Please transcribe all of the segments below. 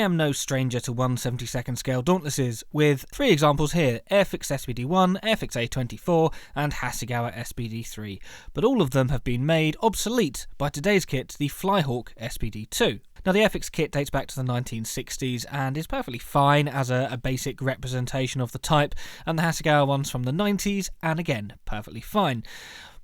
am no stranger to 1/72nd scale Dauntlesses, with 3 examples here: Airfix SBD-1, Airfix A24 and Hasegawa SBD-3, but all of them have been made obsolete by today's kit, the Flyhawk SBD-2. Now, the Airfix kit dates back to the 1960s and is perfectly fine as a basic representation of the type, and the Hasegawa one's from the 90s, and again, perfectly fine.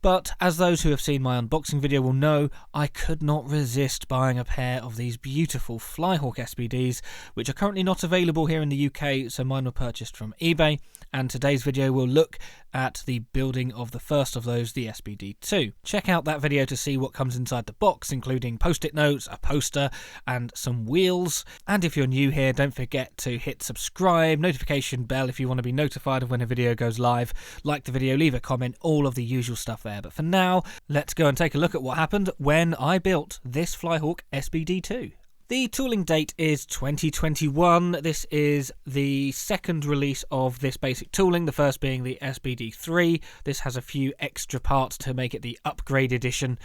But as those who have seen my unboxing video will know, I could not resist buying a pair of these beautiful Flyhawk SBDs, which are currently not available here in the UK, so mine were purchased from eBay, and today's video will look at the building of the first of those, the SBD-2. Check out that video to see what comes inside the box, including post-it notes, a poster, and some wheels. And if you're new here, don't forget to hit subscribe, notification bell if you want to be notified of when a video goes live, like the video, leave a comment, all of the usual stuff there. But for now, let's go and take a look at what happened when I built this Flyhawk SBD-2. The tooling date is 2021. This is the second release of this basic tooling, the first being the SBD-3. This has a few extra parts to make it the upgrade edition,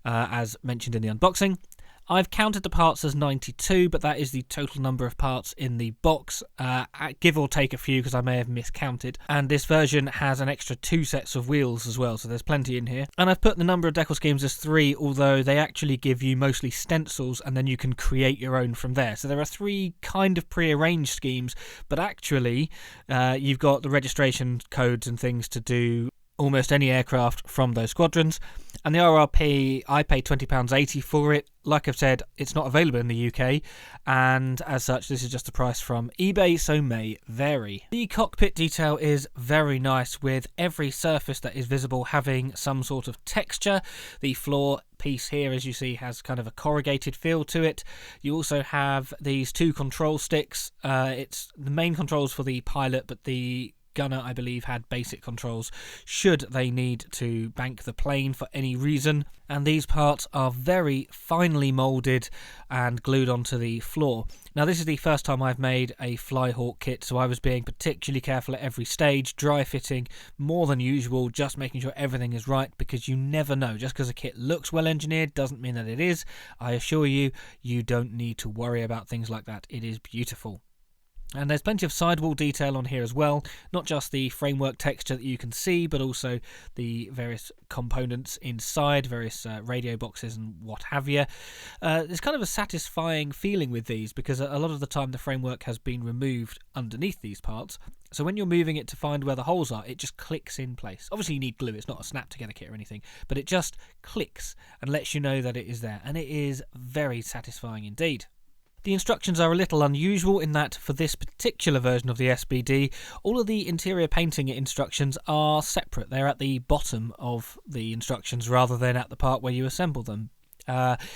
as mentioned in the unboxing. I've counted the parts as 92, but that is the total number of parts in the box, give or take a few because I may have miscounted. And this version has an extra 2 sets of wheels as well, so there's plenty in here. And I've put the number of decal schemes as 3, although they actually give you mostly stencils and then you can create your own from there. So there are 3 kind of pre-arranged schemes, but actually you've got the registration codes and things to do almost any aircraft from those squadrons. And the RRP, I paid £20.80 for it. Like I've said, it's not available in the UK, and as such this is just a price from eBay, so may vary. The cockpit detail is very nice, with every surface that is visible having some sort of texture. The floor piece here, as you see, has kind of a corrugated feel to it. You also have these 2 control sticks. It's the main controls for the pilot, but the gunner, I believe, had basic controls should they need to bank the plane for any reason. And these parts are very finely moulded and glued onto the floor. Now, this is the first time I've made a Flyhawk kit, so I was being particularly careful at every stage, dry fitting more than usual, just making sure everything is right, because you never know. Just because a kit looks well engineered doesn't mean that it is. I assure you, you don't need to worry about things like that. It is beautiful. And there's plenty of sidewall detail on here as well, not just the framework texture that you can see, but also the various components inside, various radio boxes and what have you. There's kind of a satisfying feeling with these, because a lot of the time the framework has been removed underneath these parts. So when you're moving it to find where the holes are, it just clicks in place. Obviously you need glue, it's not a snap together kit or anything, but it just clicks and lets you know that it is there, and it is very satisfying indeed. The instructions are a little unusual in that for this particular version of the SBD, all of the interior painting instructions are separate. They're at the bottom of the instructions rather than at the part where you assemble them.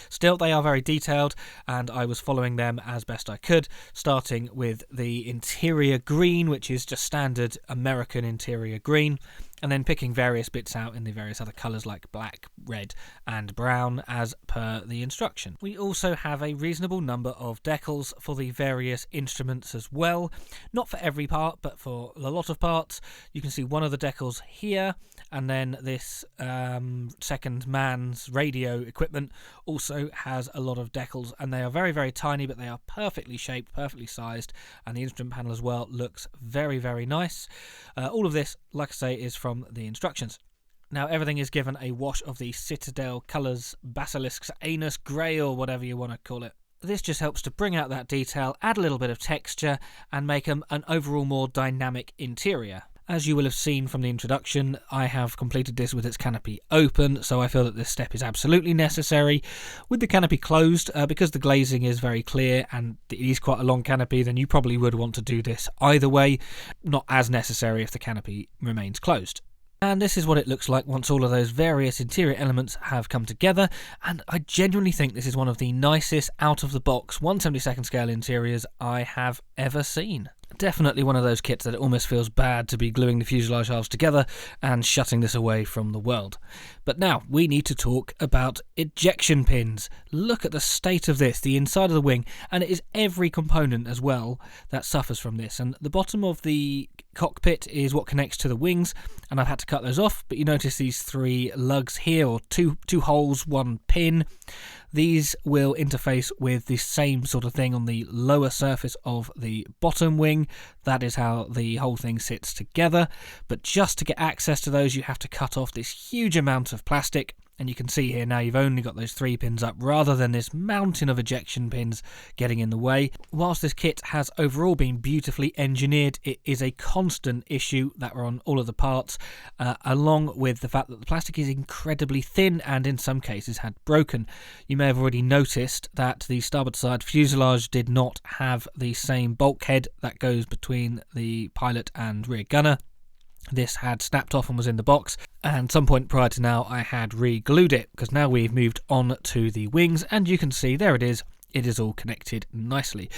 Still, they are very detailed, and I was following them as best I could, starting with the interior green, which is just standard American interior green, and then picking various bits out in the various other colours like black, red and brown as per the instruction. We also have a reasonable number of decals for the various instruments as well. Not for every part, but for a lot of parts. You can see one of the decals here, and then this second man's radio equipment also has a lot of decals, and they are very, very tiny, but they are perfectly shaped, perfectly sized, and the instrument panel as well looks very, very nice. All of this, like I say, is from the instructions. Now, everything is given a wash of the Citadel Colours Basilisk's Anus Grey, or whatever you want to call it. This just helps to bring out that detail, add a little bit of texture, and make an overall more dynamic interior. As you will have seen from the introduction, I have completed this with its canopy open, so I feel that this step is absolutely necessary. With the canopy closed, because the glazing is very clear and it is quite a long canopy, then you probably would want to do this either way. Not as necessary if the canopy remains closed. And this is what it looks like once all of those various interior elements have come together, and I genuinely think this is one of the nicest out-of-the-box 1/72nd scale interiors I have ever seen. Definitely one of those kits that it almost feels bad to be gluing the fuselage halves together and shutting this away from the world. But now we need to talk about ejection pins. Look at the state of this, the inside of the wing, and it is every component as well that suffers from this. And the bottom of the cockpit is what connects to the wings, and I've had to cut those off, but you notice these 3 lugs here, or two holes, 1 pin. These will interface with the same sort of thing on the lower surface of the bottom wing. That is how the whole thing sits together. But just to get access to those, you have to cut off this huge amount of plastic. And you can see here now you've only got those 3 pins up rather than this mountain of ejection pins getting in the way. Whilst this kit has overall been beautifully engineered, it is a constant issue that we're on all of the parts, along with the fact that the plastic is incredibly thin and in some cases had broken. You may have already noticed that the starboard side fuselage did not have the same bulkhead that goes between the pilot and rear gunner. This had snapped off and was in the box, and at some point prior to now I had re-glued it, because now we've moved on to the wings, and you can see there it is all connected nicely.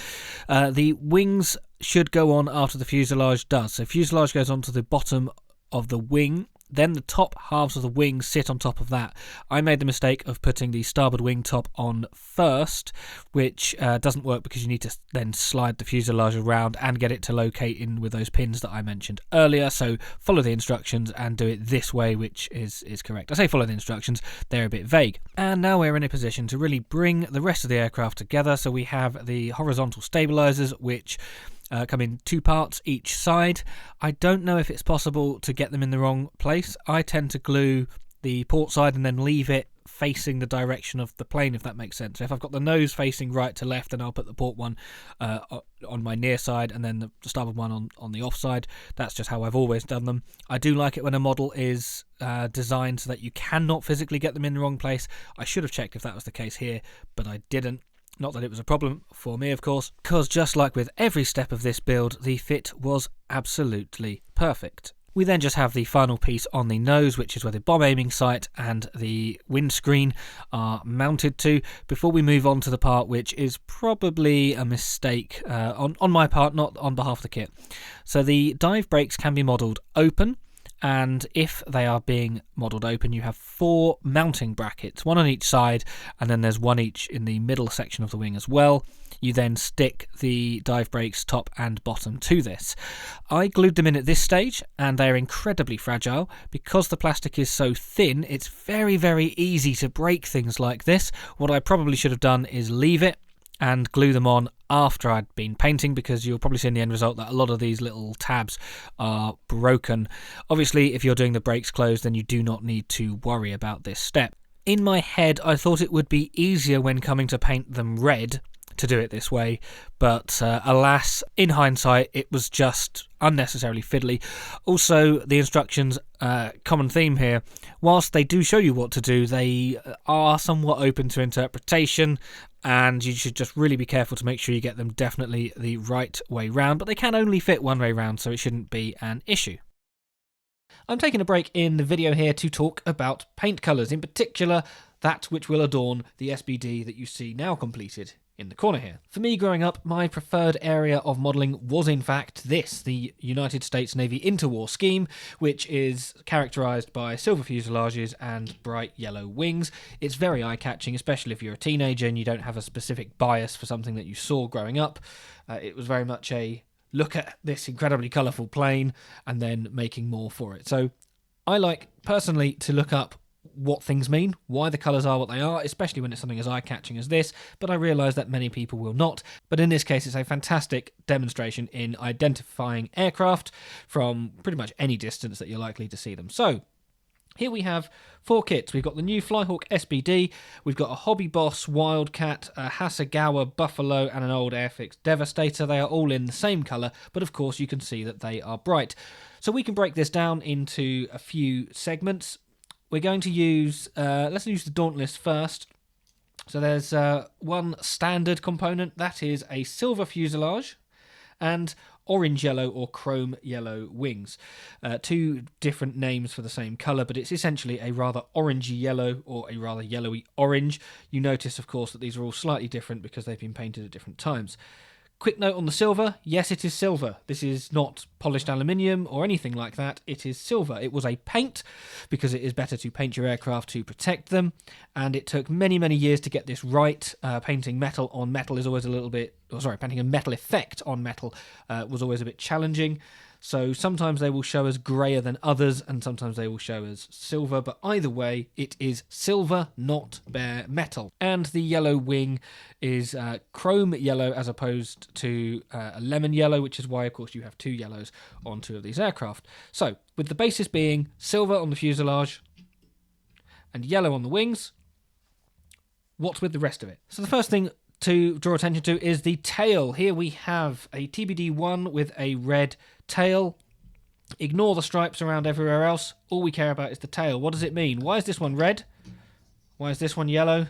The wings should go on after the fuselage does. So fuselage goes onto the bottom of the wing, then the top halves of the wing sit on top of that. I made the mistake of putting the starboard wing top on first, which doesn't work because you need to then slide the fuselage around and get it to locate in with those pins that I mentioned earlier. So follow the instructions and do it this way, which is correct. I say follow the instructions, they're a bit vague. And now we're in a position to really bring the rest of the aircraft together. So we have the horizontal stabilizers, which come in 2 parts each side. I don't know if it's possible to get them in the wrong place. I tend to glue the port side and then leave it facing the direction of the plane, if that makes sense. So if I've got the nose facing right to left, then I'll put the port one on my near side and then the starboard one on the off side. That's just how I've always done them. I do like it when a model is designed so that you cannot physically get them in the wrong place. I should have checked if that was the case here, but I didn't. Not that it was a problem for me, of course, because just like with every step of this build, the fit was absolutely perfect. We then just have the final piece on the nose, which is where the bomb aiming sight and the windscreen are mounted to, before we move on to the part which is probably a mistake on my part, not on behalf of the kit. So the dive brakes can be modelled open, and if they are being modelled open, you have 4 mounting brackets, 1 on each side, and then there's 1 each in the middle section of the wing as well. You then stick the dive brakes top and bottom to this. I glued them in at this stage, and they're incredibly fragile. Because the plastic is so thin, it's very, very easy to break things like this. What I probably should have done is leave it and glue them on after I'd been painting, because you'll probably see in the end result that a lot of these little tabs are broken. Obviously, if you're doing the brakes closed, then you do not need to worry about this step. In my head, I thought it would be easier when coming to paint them red to do it this way, but alas, in hindsight, it was just unnecessarily fiddly. Also, the instructions, common theme here, whilst they do show you what to do, they are somewhat open to interpretation, and you should just really be careful to make sure you get them definitely the right way round, but they can only fit one way round, so it shouldn't be an issue. I'm taking a break in the video here to talk about paint colours, in particular that which will adorn the SBD that you see now completed in the corner here. For me, growing up, my preferred area of modelling was in fact this, the United States Navy interwar scheme, which is characterised by silver fuselages and bright yellow wings. It's very eye-catching, especially if you're a teenager and you don't have a specific bias for something that you saw growing up. It was very much a look at this incredibly colourful plane and then making more for it. So I like, personally, to look up what things mean, why the colours are what they are, especially when it's something as eye-catching as this, but I realise that many people will not. But in this case, it's a fantastic demonstration in identifying aircraft from pretty much any distance that you're likely to see them. So here we have 4 kits. We've got the new Flyhawk SBD, we've got a Hobby Boss Wildcat, a Hasegawa Buffalo, and an old Airfix Devastator. They are all in the same colour, but of course you can see that they are bright. So we can break this down into a few segments. We're going to use, let's use the Dauntless first. So there's one standard component, that is a silver fuselage, and orange yellow or chrome yellow wings. 2 different names for the same colour, but it's essentially a rather orangey yellow or a rather yellowy orange. You notice, of course, that these are all slightly different because they've been painted at different times. Quick note on the silver, yes, it is silver. This is not polished aluminium or anything like that. It is silver. It was a paint because it is better to paint your aircraft to protect them, and it took many, many years to get this right. Painting metal on metal is always a little bit, painting a metal effect on metal was always a bit challenging. So sometimes they will show as greyer than others, and sometimes they will show as silver, but either way, it is silver, not bare metal. And the yellow wing is chrome yellow as opposed to a lemon yellow, which is why, of course, you have two yellows on two of these aircraft. So, with the basis being silver on the fuselage and yellow on the wings, what's with the rest of it? So the first thing to draw attention to is the tail. Here we have a TBD-1 with a red tail. Ignore the stripes around everywhere else. All we care about is the tail. What does it mean? Why is this one red? Why is this one yellow?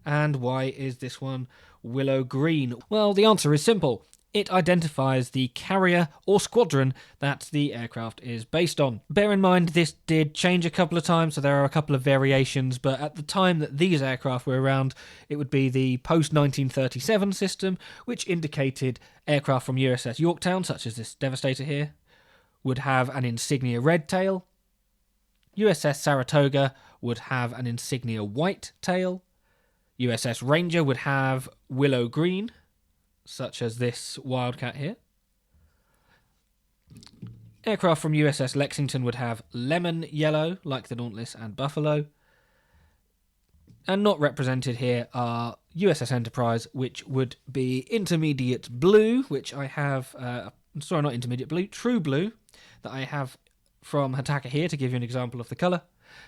And why is this one willow green? Well, the answer is simple. It identifies the carrier or squadron that the aircraft is based on. Bear in mind, this did change a couple of times, so there are a couple of variations, but at the time that these aircraft were around, it would be the post-1937 system, which indicated aircraft from USS Yorktown, such as this Devastator here, would have an insignia red tail. USS Saratoga would have an insignia white tail. USS Ranger would have willow green, such as this Wildcat here. Aircraft from USS Lexington would have lemon yellow, like the Dauntless and Buffalo. And not represented here are USS Enterprise, which would be intermediate blue, which I have, sorry, not intermediate blue, true blue, that I have from Hataka here to give you an example of the colour.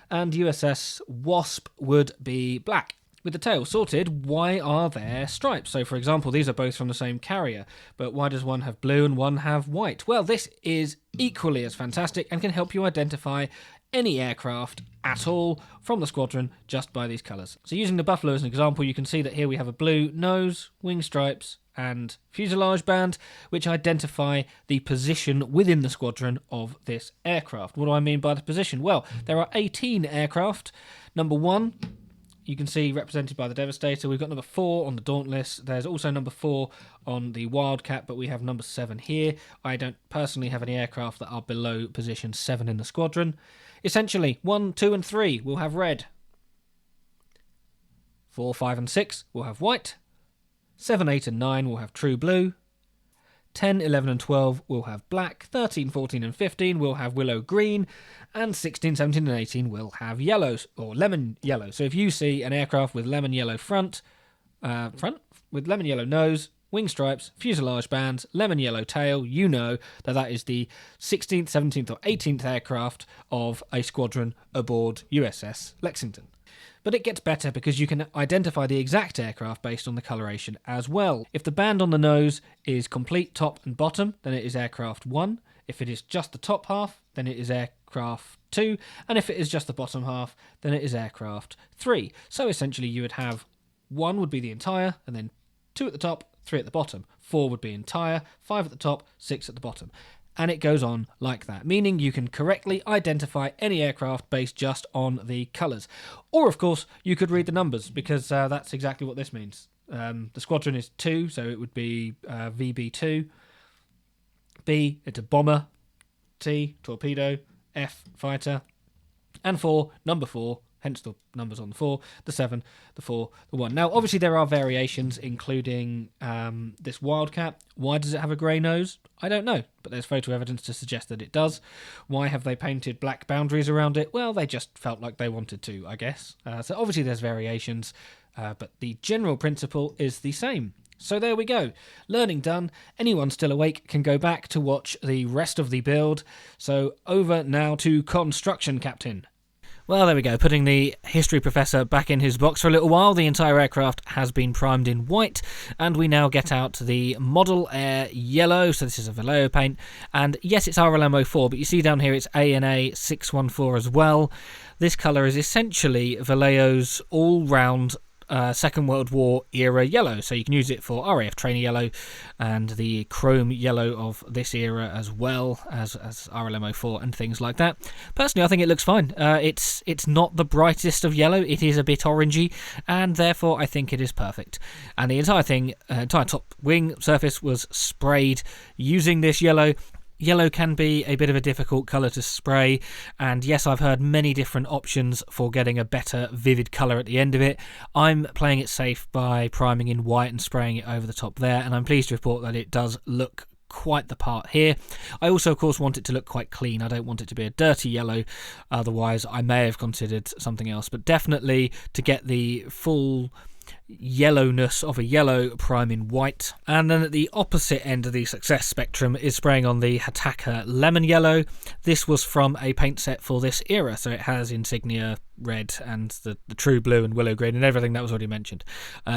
And USS Wasp would be black. With the tail sorted, why are there stripes? So, for example, these are both from the same carrier, but why does one have blue and one have white? Well, this is equally as fantastic and can help you identify any aircraft at all from the squadron just by these colours. So using the Buffalo as an example, you can see that here we have a blue nose, wing stripes, and fuselage band, which identify the position within the squadron of this aircraft. What do I mean by the position? Well, there are 18 aircraft. Number 1... you can see represented by the Devastator. We've got number 4 on the Dauntless. There's also number 4 on the Wildcat, but we have number 7 here. I don't personally have any aircraft that are below position 7 in the squadron. Essentially, 1, 2, and 3 will have red. 4, 5, and 6 will have white. 7, 8, and 9 will have true blue. 10, 11, and 12 will have black. 13, 14, and 15 will have willow green. And 16, 17, and 18 will have yellow, or lemon yellow. So if you see an aircraft with lemon yellow front, with lemon yellow nose, wing stripes, fuselage bands, lemon yellow tail, you know that that is the 16th, 17th, or 18th aircraft of a squadron aboard USS Lexington. But it gets better because you can identify the exact aircraft based on the coloration as well. If the band on the nose is complete top and bottom, then it is aircraft 1. If it is just the top half, then it is aircraft 2. And if it is just the bottom half, then it is aircraft 3. So essentially you would have 1 would be the entire, and then 2 at the top, 3 at the bottom. 4 would be entire, 5 at the top, 6 at the bottom. And it goes on like that, meaning you can correctly identify any aircraft based just on the colours. Or, of course, you could read the numbers, because that's exactly what this means. The squadron is 2, so it would be VB2. B, it's a bomber. T, torpedo. F, fighter. And 4, number 4, hence the numbers on the 4, the 7, the 4, the 1. Now, obviously, there are variations, including this Wildcat. Why does it have a grey nose? I don't know, but there's photo evidence to suggest that it does. Why have they painted black boundaries around it? Well, they just felt like they wanted to, I guess. So obviously there's variations, but the general principle is the same. So there we go. Learning done. Anyone still awake can go back to watch the rest of the build. So over now to construction, Captain. Well, there we go, putting the history professor back in his box for a little while. The entire aircraft has been primed in white, and we now get out the Model Air Yellow. So this is a Vallejo paint, and yes, it's RLM04, but you see down here it's ANA 614 as well. This colour is essentially Vallejo's all-round Second World War era yellow, so you can use it for RAF trainer yellow and the chrome yellow of this era, as well as RLM04 and things like that. Personally, I think it looks fine. It's not the brightest of yellow, it is a bit orangey, and therefore I think it is perfect. And the entire thing, entire top wing surface was sprayed using this yellow. Yellow can be a bit of a difficult colour to spray, and yes, I've heard many different options for getting a better vivid colour at the end of it. I'm playing it safe by priming in white and spraying it over the top there, and I'm pleased to report that it does look quite the part here. I also, of course, want it to look quite clean. I don't want it to be a dirty yellow, otherwise I may have considered something else. But definitely to get the full yellowness of a yellow, prime in white. And then at the opposite end of the success spectrum is spraying on the Hataka Lemon Yellow. This was from a paint set for this era, so it has insignia red and the true blue and willow green and everything that was already mentioned.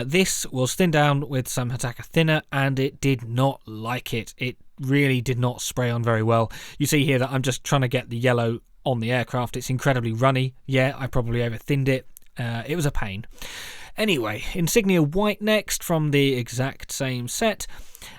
This was thinned down with some Hataka thinner, and it did not like it. It really did not spray on very well. You see here that I'm just trying to get the yellow on the aircraft. It's incredibly runny. Yeah, I probably over thinned it. It was a pain. Anyway, Insignia White next from the exact same set,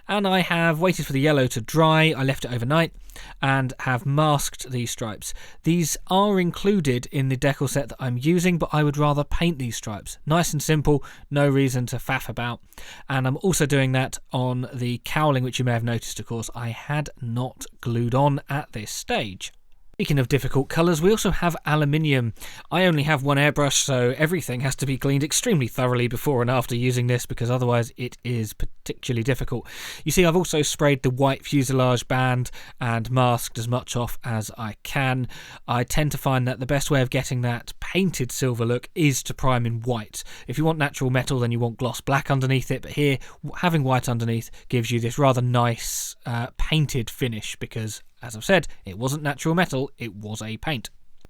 and I have waited for the yellow to dry. I left it overnight and have masked these stripes. These are included in the decal set that I'm using, but I would rather paint these stripes. Nice and simple, no reason to faff about. And I'm also doing that on the cowling, which you may have noticed, of course, I had not glued on at this stage. Speaking of difficult colours, we also have aluminium. I only have one airbrush, so everything has to be cleaned extremely thoroughly before and after using this, because otherwise it is particularly difficult. You see, I've also sprayed the white fuselage band and masked as much off as I can. I tend to find that the best way of getting that painted silver look is to prime in white. If you want natural metal, then you want gloss black underneath it, but here, having white underneath gives you this rather nice painted finish, because as I've said, it wasn't natural metal, it was a paint.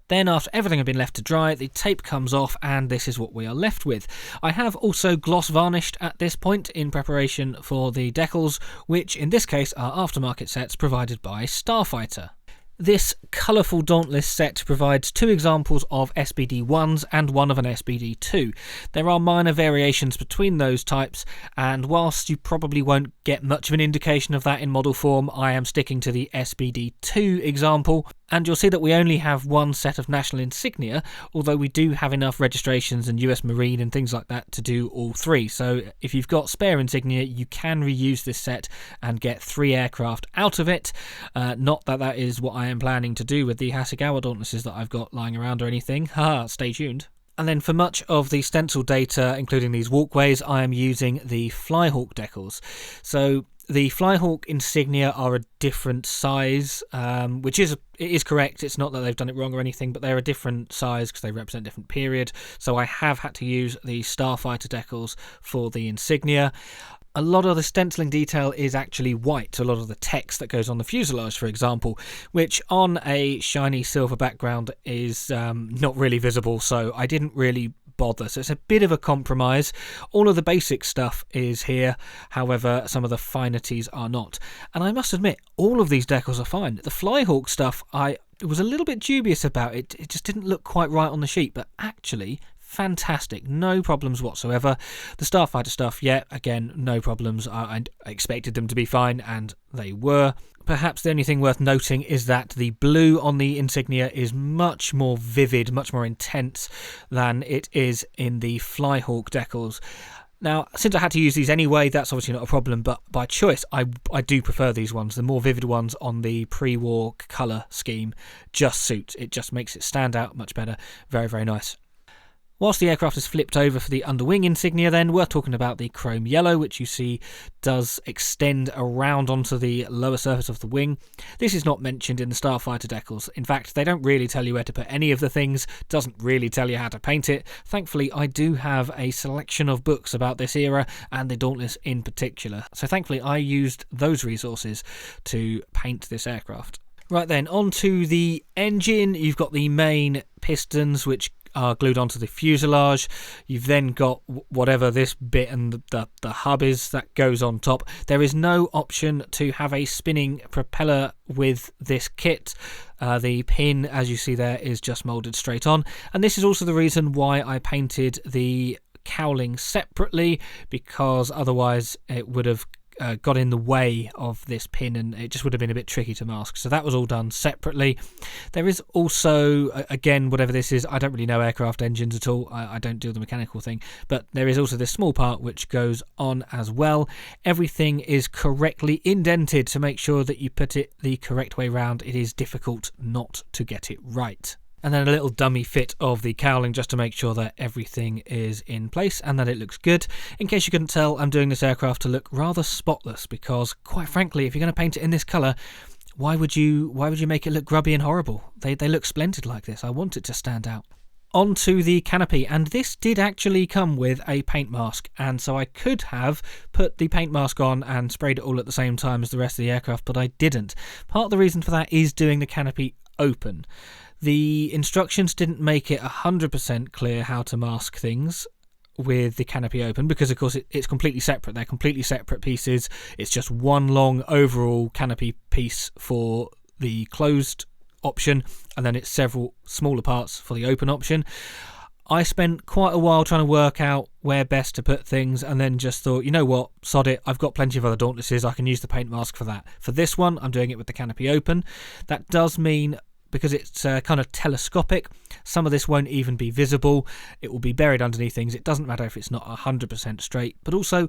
Then after everything had been left to dry, the tape comes off and this is what we are left with. I have also gloss varnished at this point in preparation for the decals, which in this case are aftermarket sets provided by Starfighter. This colourful Dauntless set provides 2 examples of SBD-1s and one of an SBD-2. There are minor variations between those types, and whilst you probably won't get much of an indication of that in model form, I am sticking to the SBD-2 example. And you'll see that we only have one set of national insignia, although we do have enough registrations and US Marine and things like that to do all 3. So if you've got spare insignia, you can reuse this set and get 3 aircraft out of it. Not that that is what I am planning to do with the Hasegawa Dauntlesses that I've got lying around or anything. Stay tuned. And then for much of the stencil data, including these walkways, I am using the Flyhawk decals. So the Flyhawk insignia are a different size, which is correct. It's not that they've done it wrong or anything, but they're a different size because they represent a different period. So I have had to use the Starfighter decals for the insignia. A lot of the stenciling detail is actually white, a lot of the text that goes on the fuselage, for example, which on a shiny silver background is not really visible, so I didn't really bother. So it's a bit of a compromise. All of the basic stuff is here, however, some of the finities are not. And I must admit, all of these decals are fine. The Flyhawk stuff, I was a little bit dubious about. It just didn't look quite right on the sheet, but actually fantastic, no problems whatsoever. The Starfighter stuff, yeah, again, no problems. I expected them to be fine, and they were. Perhaps the only thing worth noting is that the blue on the insignia is much more vivid, much more intense than it is in the Flyhawk decals. Now, since I had to use these anyway, that's obviously not a problem, but by choice, I do prefer these ones. The more vivid ones on the pre-war colour scheme just suit. It just makes it stand out much better. Very, very nice. Whilst the aircraft is flipped over for the underwing insignia, then we're talking about the chrome yellow, which you see does extend around onto the lower surface of the wing. This is not mentioned in the Starfighter decals. In fact, they don't really tell you where to put any of the things, doesn't really tell you how to paint it. Thankfully, I do have a selection of books about this era, and the Dauntless in particular. So thankfully, I used those resources to paint this aircraft. Right then, on to the engine. You've got the main pistons, which are glued onto the fuselage. You've then got whatever this bit and the hub is that goes on top. There is no option to have a spinning propeller with this kit. The pin, as you see there, is just moulded straight on, and this is also the reason why I painted the cowling separately, because otherwise it would have got in the way of this pin and it just would have been a bit tricky to mask. So that was all done separately. There is also, again, whatever this is, I don't really know aircraft engines at all. I don't do the mechanical thing, but there is also this small part which goes on as well. Everything is correctly indented to make sure that you put it the correct way round. It is difficult not to get it right. and then a little dummy fit of the cowling just to make sure that everything is in place and that it looks good. In case you couldn't tell, I'm doing this aircraft to look rather spotless because, quite frankly, if you're going to paint it in this colour, why would you make it look grubby and horrible? They look splendid like this. I want it to stand out. Onto the canopy, and this did actually come with a paint mask, and so I could have put the paint mask on and sprayed it all at the same time as the rest of the aircraft, but I didn't. Part of the reason for that is doing the canopy open. The instructions didn't make it 100% clear how to mask things with the canopy open, because of course it's completely separate. They're completely separate pieces. It's just one long overall canopy piece for the closed option, and then it's several smaller parts for the open option. I spent quite a while trying to work out where best to put things, and then just thought, you know what, sod it, I've got plenty of other Dauntlesses, I can use the paint mask for that. For this one, I'm doing it with the canopy open. That does mean, because it's kind of telescopic, some of this won't even be visible. It will be buried underneath things. It doesn't matter if it's not 100% straight, but also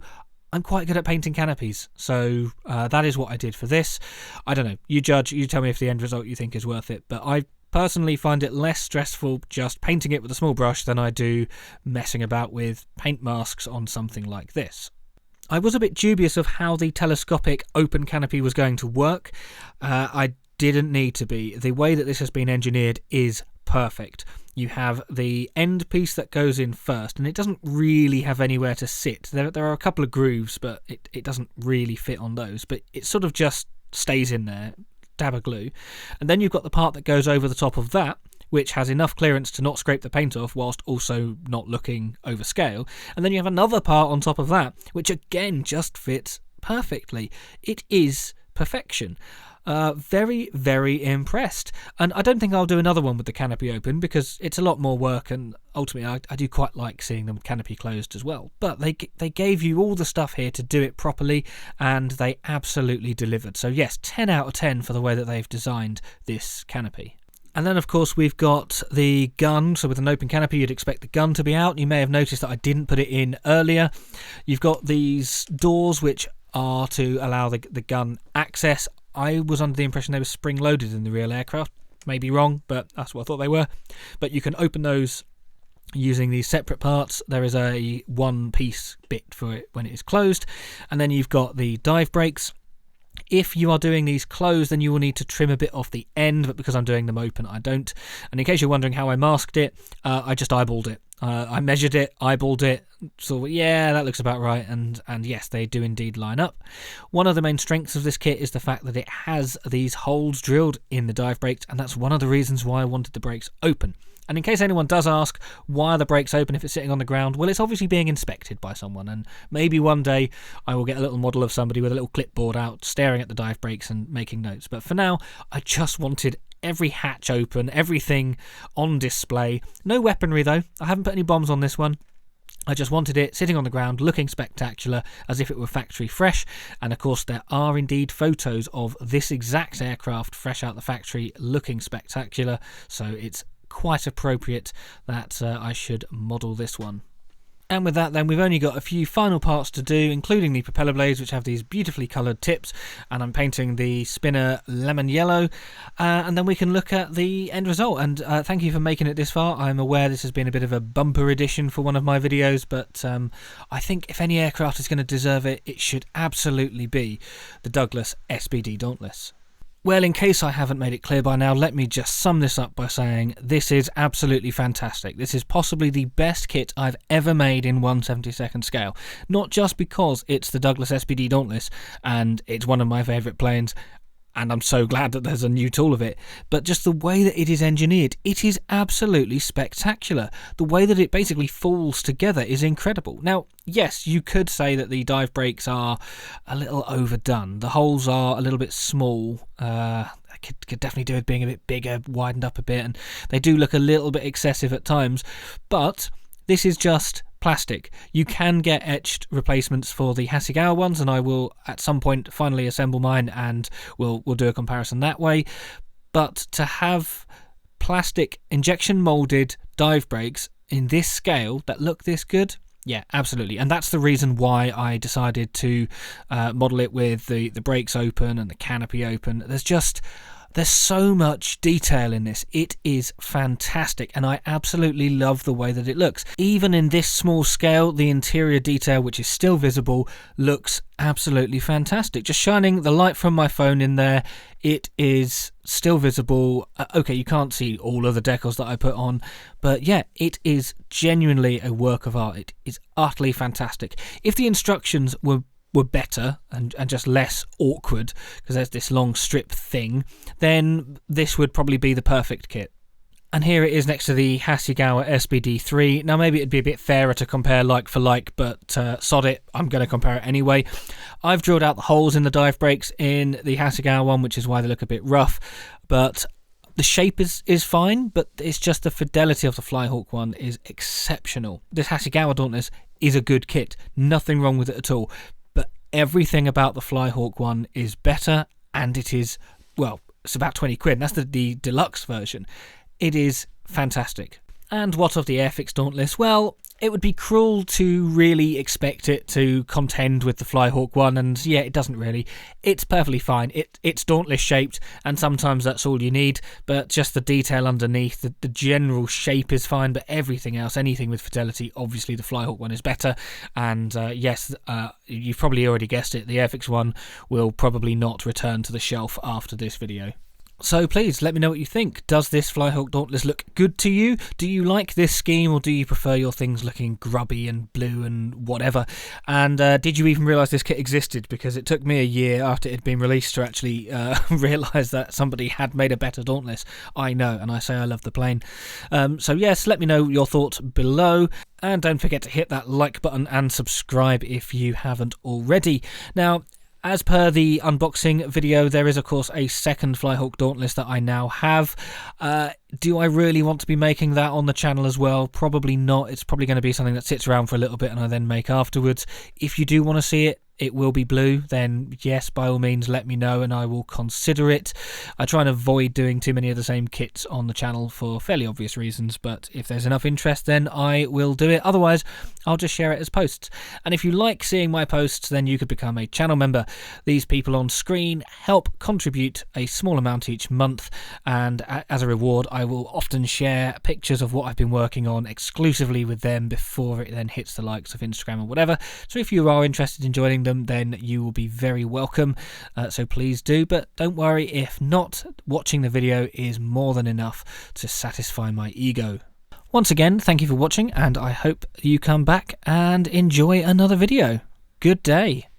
I'm quite good at painting canopies, so that is what I did for this. I don't know, you judge, you tell me if the end result you think is worth it, but I personally find it less stressful just painting it with a small brush than I do messing about with paint masks on something like this. I was a bit dubious of how the telescopic open canopy was going to work. I didn't need to be. The way that this has been engineered is perfect. You have the end piece that goes in first, and it doesn't really have anywhere to sit. There are a couple of grooves, but it doesn't really fit on those, but it sort of just stays in there, dab of glue. And then you've got the part that goes over the top of that, which has enough clearance to not scrape the paint off whilst also not looking over scale. And then you have another part on top of that, which again just fits perfectly. It is perfection. Very, very impressed. And I don't think I'll do another one with the canopy open because it's a lot more work, and ultimately I do quite like seeing them canopy closed as well. But they gave you all the stuff here to do it properly, and they absolutely delivered. So yes, 10 out of 10 for the way that they've designed this canopy. And then, of course, we've got the gun. So with an open canopy, you'd expect the gun to be out. You may have noticed that I didn't put it in earlier. You've got these doors which are to allow the gun access. I was under the impression they were spring-loaded in the real aircraft. Maybe wrong, but that's what I thought they were. But you can open those using these separate parts. There is a one-piece bit for it when it is closed. And then you've got the dive brakes. If you are doing these closed, then you will need to trim a bit off the end, but because I'm doing them open, I don't. And in case you're wondering how I masked it, I just eyeballed it. I measured it, eyeballed it, so yeah, that looks about right, and yes, they do indeed line up. One of the main strengths of this kit is the fact that it has these holes drilled in the dive brakes, and that's one of the reasons why I wanted the brakes open. And in case anyone does ask, why are the brakes open if it's sitting on the ground? Well, it's obviously being inspected by someone, and maybe one day I will get a little model of somebody with a little clipboard out, staring at the dive brakes and making notes. But for now, I just wanted every hatch open, everything on display. No weaponry though. I haven't put any bombs on this one. I just wanted it sitting on the ground, looking spectacular, as if it were factory fresh. And of course, there are indeed photos of this exact aircraft fresh out the factory, looking spectacular. So it's quite appropriate that I should model this one. And with that then, we've only got a few final parts to do, including the propeller blades, which have these beautifully coloured tips, and I'm painting the spinner lemon yellow, and then we can look at the end result. And thank you for making it this far. I'm aware this has been a bit of a bumper edition for one of my videos, but I think if any aircraft is going to deserve it, it should absolutely be the Douglas SBD Dauntless. Well, in case I haven't made it clear by now, let me just sum this up by saying this is absolutely fantastic. This is possibly the best kit I've ever made in 1/72nd scale. Not just because it's the Douglas SBD Dauntless and it's one of my favourite planes, and I'm so glad that there's a new tool of it, but just the way that it is engineered, it is absolutely spectacular. The way that it basically falls together is incredible. Now, yes, you could say that the dive brakes are a little overdone. The holes are a little bit small. I could definitely do with being a bit bigger, widened up a bit, and they do look a little bit excessive at times, but this is just plastic. You can get etched replacements for the Hasegawa ones, and I will at some point finally assemble mine and we'll do a comparison that way. But to have plastic injection molded dive brakes in this scale that look this good, yeah, absolutely. And that's the reason why I decided to model it with the brakes open and the canopy open. There's just There's so much detail in this. It is fantastic, and I absolutely love the way that it looks. Even in this small scale, the interior detail, which is still visible, looks absolutely fantastic. Just shining the light from my phone in there, it is still visible. Okay, you can't see all of the decals that I put on, but yeah, it is genuinely a work of art. It is utterly fantastic. If the instructions were better and just less awkward, because there's this long strip thing, then this would probably be the perfect kit. And here it is next to the Hasegawa SBD-2. Now maybe it'd be a bit fairer to compare like for like, but sod it, I'm going to compare it anyway. I've drilled out the holes in the dive brakes in the Hasegawa one, which is why they look a bit rough, but the shape is fine, but it's just the fidelity of the Flyhawk one is exceptional. This Hasegawa Dauntless is a good kit, nothing wrong with it at all. Everything about the Flyhawk one is better, and it is, well, it's about 20 quid, and that's the deluxe version. It is fantastic. And what of the Airfix Dauntless? Well, it would be cruel to really expect it to contend with the Flyhawk one, and yeah, it doesn't really. It's perfectly fine. It's Dauntless shaped, and sometimes that's all you need, but just the detail underneath, the general shape is fine, but everything else, anything with fidelity, obviously the Flyhawk one is better. And yes, you've probably already guessed it, the Airfix one will probably not return to the shelf after this video. So please let me know what you think. Does this Flyhawk Dauntless look good to you? Do you like this scheme, or do you prefer your things looking grubby and blue and whatever? And did you even realise this kit existed? Because it took me a year after it had been released to actually realise that somebody had made a better Dauntless. I know, and I say I love the plane. So yes, let me know your thoughts below. And don't forget to hit that like button and subscribe if you haven't already. Now, as per the unboxing video, there is of course a second Flyhawk Dauntless that I now have. Do I really want to be making that on the channel as well? Probably not. It's probably going to be something that sits around for a little bit and I then make afterwards. If you do want to see it, it will be blue, then yes, by all means let me know and I will consider it. I try and avoid doing too many of the same kits on the channel for fairly obvious reasons, but if there's enough interest then I will do it. Otherwise, I'll just share it as posts. And if you like seeing my posts, then you could become a channel member. These people on screen help contribute a small amount each month, and as a reward I will often share pictures of what I've been working on exclusively with them before it then hits the likes of Instagram or whatever. So if you are interested in joining them, then you will be very welcome, so please do. But don't worry, if not, watching the video is more than enough to satisfy my ego. Once again, thank you for watching, and I hope you come back and enjoy another video. Good day.